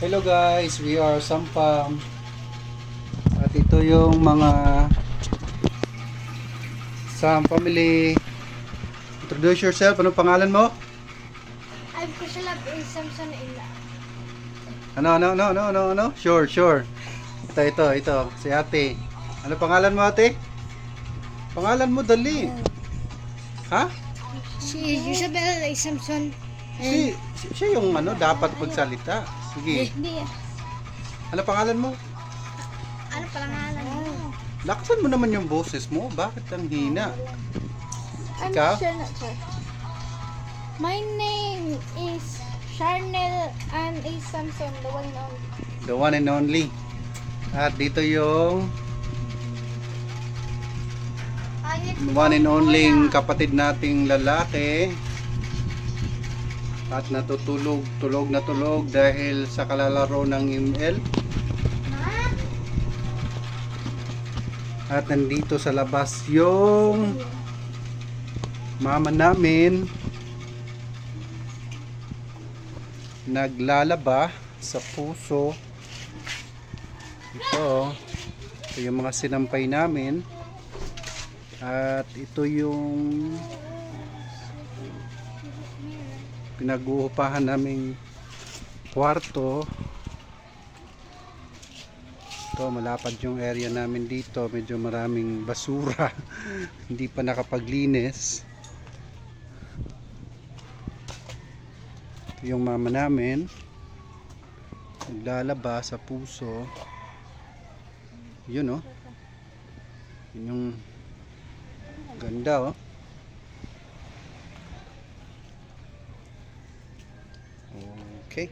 Hello guys, we are Sampam. At ito yung mga Sam family. Introduce yourself. Anong pangalan mo? I'm Kushalab in Samson Illa. Ano? Sure. Ito. Si ate. Ano pangalan mo ate? Pangalan mo dali. Ha? Si Isabel A. Samson. Siya yung dapat magsalita. Sige. Hindi. Ano pangalan mo? Ano palangalan mo? Lakasan mo naman yung boses mo. Bakit ang hina? I'm Ikaw? sure not sure. My name is Charnel Ann A. Samson, the one and only. The one and only. At dito yung one and only kapatid nating lalaki. At tulog na tulog dahil sa kalalaro ng ML. At nandito sa labas yung mama namin naglalaba sa puso. Ito yung mga sinampay namin. At ito yung pinag-uupahan naming kwarto. Ito, malapad yung area namin dito. Medyo maraming basura. Hindi pa nakapaglinis. Ito yung mama namin. Naglalaba sa puso. Yun, oh. Yun yung ganda, oh. Okay.